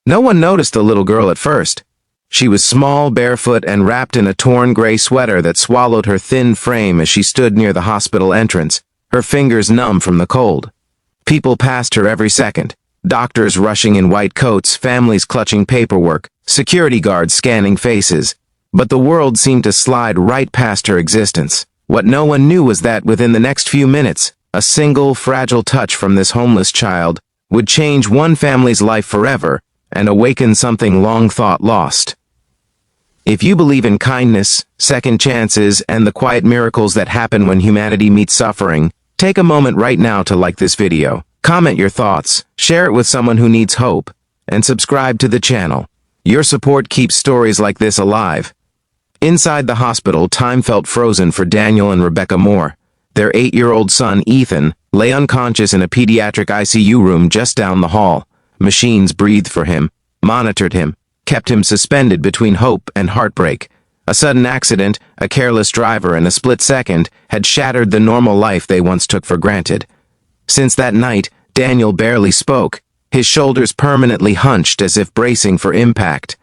No one noticed the little girl at first. She was small, barefoot, and wrapped in a torn gray sweater that swallowed her thin frame as she stood near the hospital entrance, her fingers numb from the cold. People passed her every second. Doctors rushing in white coats, families clutching paperwork, security guards scanning faces. But the world seemed to slide right past her existence. What no one knew was that within the next few minutes, a single, fragile touch from this homeless child would change one family's life forever and awaken something long thought lost. If you believe in kindness, second chances, and the quiet miracles that happen when humanity meets suffering, take a moment right now to like this video, comment your thoughts, share it with someone who needs hope, and subscribe to the channel. Your support keeps stories like this alive. Inside the hospital, time felt frozen for Daniel and Rebecca Moore. Their 8-year-old son, Ethan, lay unconscious in a pediatric ICU room just down the hall. Machines breathed for him, monitored him, kept him suspended between hope and heartbreak. A sudden accident, a careless driver, and a split second had shattered the normal life they once took for granted. Since that night, Daniel barely spoke, his shoulders permanently hunched as if bracing for impact.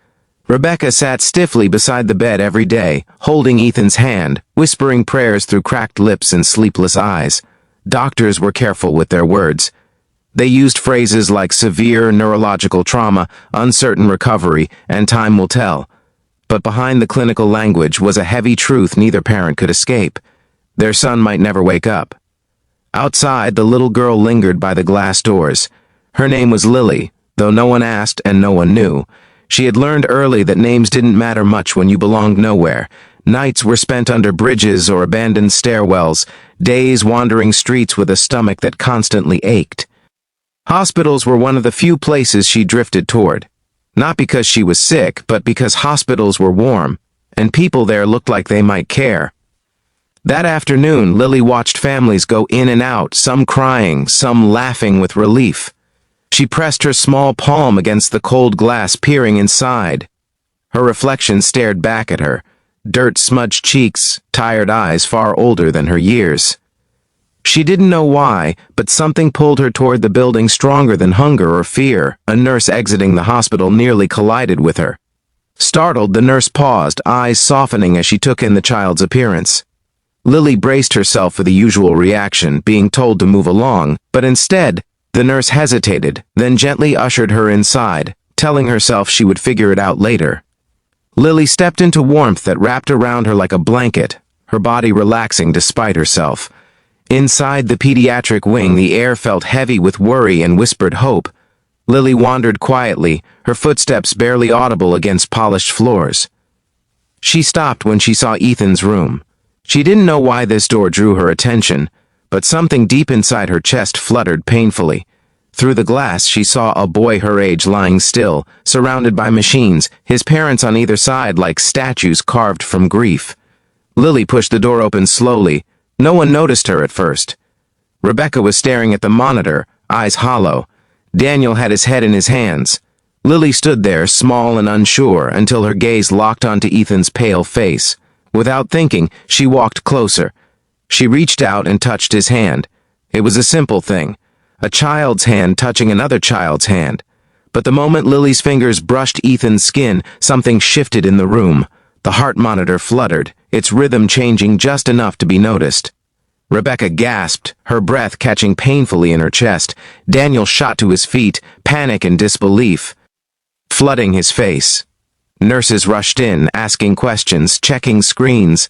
Rebecca sat stiffly beside the bed every day, holding Ethan's hand, whispering prayers through cracked lips and sleepless eyes. Doctors were careful with their words. They used phrases like severe neurological trauma, uncertain recovery, and time will tell. But behind the clinical language was a heavy truth neither parent could escape. Their son might never wake up. Outside, the little girl lingered by the glass doors. Her name was Lily, though no one asked and no one knew. She had learned early that names didn't matter much when you belonged nowhere. Nights were spent under bridges or abandoned stairwells, days wandering streets with a stomach that constantly ached. Hospitals were one of the few places she drifted toward. Not because she was sick, but because hospitals were warm, and people there looked like they might care. That afternoon, Lily watched families go in and out, some crying, some laughing with relief. She pressed her small palm against the cold glass, peering inside. Her reflection stared back at her, dirt-smudged cheeks, tired eyes far older than her years. She didn't know why, but something pulled her toward the building stronger than hunger or fear. A nurse exiting the hospital nearly collided with her. Startled, the nurse paused, eyes softening as she took in the child's appearance. Lily braced herself for the usual reaction, being told to move along, but instead, the nurse hesitated, then gently ushered her inside, telling herself she would figure it out later. Lily stepped into warmth that wrapped around her like a blanket, her body relaxing despite herself. Inside the pediatric wing, the air felt heavy with worry and whispered hope. Lily wandered quietly, her footsteps barely audible against polished floors. She stopped when she saw Ethan's room. She didn't know why this door drew her attention, but something deep inside her chest fluttered painfully. Through the glass, she saw a boy her age lying still, surrounded by machines, his parents on either side like statues carved from grief. Lily pushed the door open slowly. No one noticed her at first. Rebecca was staring at the monitor, eyes hollow. Daniel had his head in his hands. Lily stood there, small and unsure, until her gaze locked onto Ethan's pale face. Without thinking, she walked closer. She reached out and touched his hand. It was a simple thing, a child's hand touching another child's hand. But the moment Lily's fingers brushed Ethan's skin, something shifted in the room. The heart monitor fluttered, its rhythm changing just enough to be noticed. Rebecca gasped, her breath catching painfully in her chest. Daniel shot to his feet, panic and disbelief flooding his face. Nurses rushed in, asking questions, checking screens.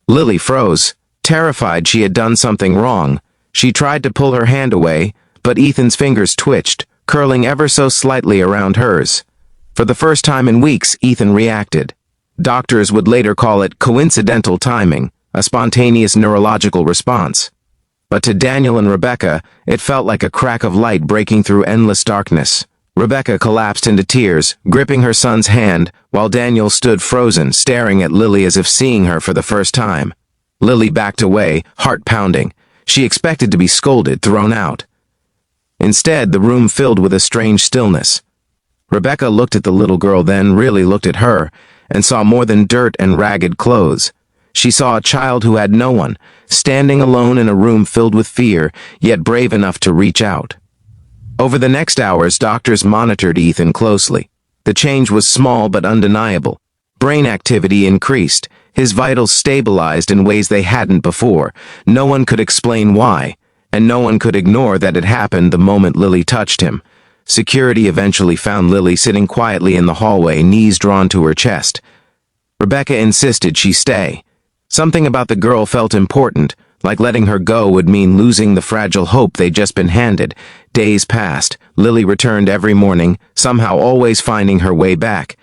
Lily froze, terrified she had done something wrong. She tried to pull her hand away, but Ethan's fingers twitched, curling ever so slightly around hers. For the first time in weeks, Ethan reacted. Doctors would later call it coincidental timing, a spontaneous neurological response. But to Daniel and Rebecca, it felt like a crack of light breaking through endless darkness. Rebecca collapsed into tears, gripping her son's hand, while Daniel stood frozen, staring at Lily as if seeing her for the first time. Lily backed away, heart pounding. She expected to be scolded, thrown out. Instead, the room filled with a strange stillness. Rebecca looked at the little girl, then really looked at her, and saw more than dirt and ragged clothes. She saw a child who had no one, standing alone in a room filled with fear, yet brave enough to reach out. Over the next hours, doctors monitored Ethan closely. The change was small but undeniable. Brain activity increased. His vitals stabilized in ways they hadn't before. No one could explain why, and no one could ignore that it happened the moment Lily touched him. Security eventually found Lily sitting quietly in the hallway, knees drawn to her chest. Rebecca insisted she stay. Something about the girl felt important, like letting her go would mean losing the fragile hope they'd just been handed. Days passed. Lily returned every morning, somehow always finding her way back.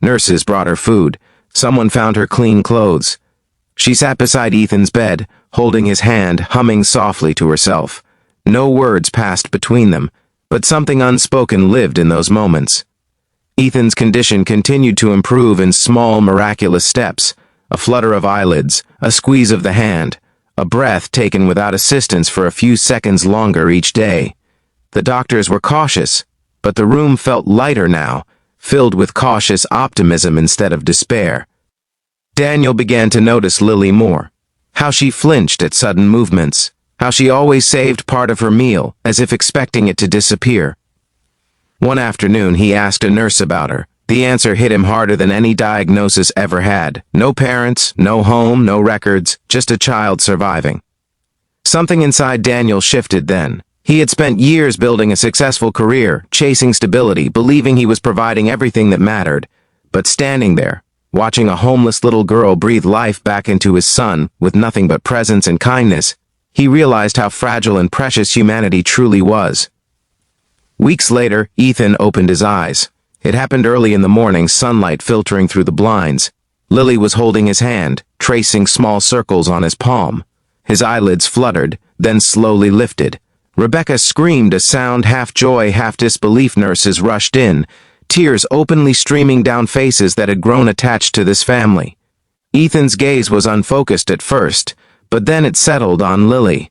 Nurses brought her food. Someone found her clean clothes. She sat beside Ethan's bed, holding his hand, humming softly to herself. No words passed between them, but something unspoken lived in those moments. Ethan's condition continued to improve in small, miraculous steps. A flutter of eyelids, a squeeze of the hand, a breath taken without assistance for a few seconds longer each day. The doctors were cautious, but the room felt lighter now, filled with cautious optimism instead of despair. Daniel began to notice Lily more. How she flinched at sudden movements. How she always saved part of her meal, as if expecting it to disappear. One afternoon he asked a nurse about her. The answer hit him harder than any diagnosis ever had. No parents, no home, no records, just a child surviving. Something inside Daniel shifted then. He had spent years building a successful career, chasing stability, believing he was providing everything that mattered. But standing there, watching a homeless little girl breathe life back into his son with nothing but presence and kindness, he realized how fragile and precious humanity truly was. Weeks later, Ethan opened his eyes. It happened early in the morning, sunlight filtering through the blinds. Lily was holding his hand, tracing small circles on his palm. His eyelids fluttered, then slowly lifted. Rebecca screamed, a sound half joy, half disbelief. Nurses rushed in, tears openly streaming down faces that had grown attached to this family. Ethan's gaze was unfocused at first, but then it settled on Lily.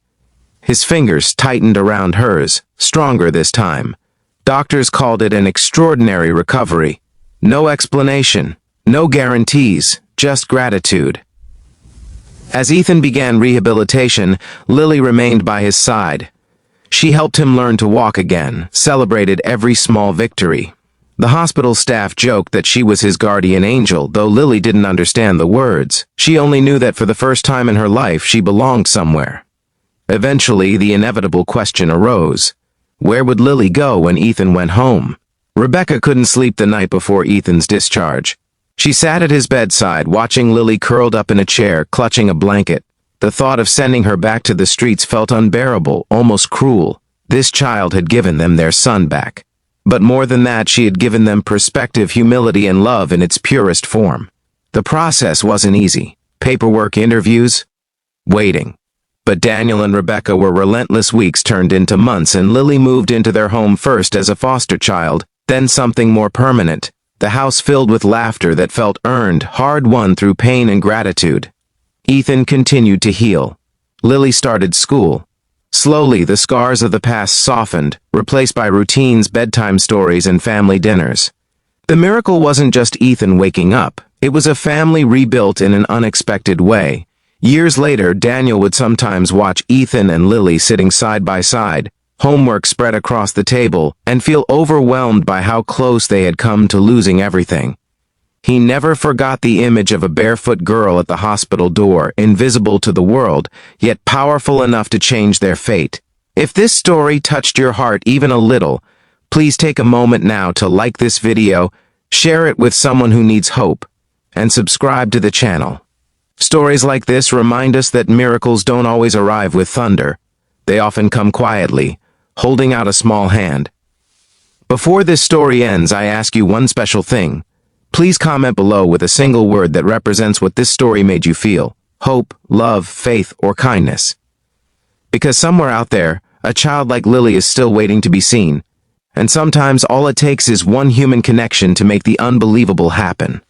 His fingers tightened around hers, stronger this time. Doctors called it an extraordinary recovery. No explanation, no guarantees, just gratitude. As Ethan began rehabilitation, Lily remained by his side. She helped him learn to walk again, celebrated every small victory. The hospital staff joked that she was his guardian angel, though Lily didn't understand the words. She only knew that for the first time in her life she belonged somewhere. Eventually, the inevitable question arose. Where would Lily go when Ethan went home? Rebecca couldn't sleep the night before Ethan's discharge. She sat at his bedside, watching Lily curled up in a chair, clutching a blanket. The thought of sending her back to the streets felt unbearable, almost cruel. This child had given them their son back. But more than that, she had given them perspective, humility, and love in its purest form. The process wasn't easy. Paperwork, interviews, waiting. But Daniel and Rebecca were relentless. Weeks turned into months, and Lily moved into their home first as a foster child, then something more permanent. The house filled with laughter that felt earned, hard-won through pain and gratitude. Ethan continued to heal. Lily started school. Slowly, the scars of the past softened, replaced by routines, bedtime stories, and family dinners. The miracle wasn't just Ethan waking up. It was a family rebuilt in an unexpected way. Years later, Daniel would sometimes watch Ethan and Lily sitting side by side, homework spread across the table, and feel overwhelmed by how close they had come to losing everything. He never forgot the image of a barefoot girl at the hospital door, invisible to the world, yet powerful enough to change their fate. If this story touched your heart even a little, please take a moment now to like this video, share it with someone who needs hope, and subscribe to the channel. Stories like this remind us that miracles don't always arrive with thunder. They often come quietly, holding out a small hand. Before this story ends, I ask you one special thing. Please comment below with a single word that represents what this story made you feel: hope, love, faith, or kindness. Because somewhere out there, a child like Lily is still waiting to be seen, and sometimes all it takes is one human connection to make the unbelievable happen.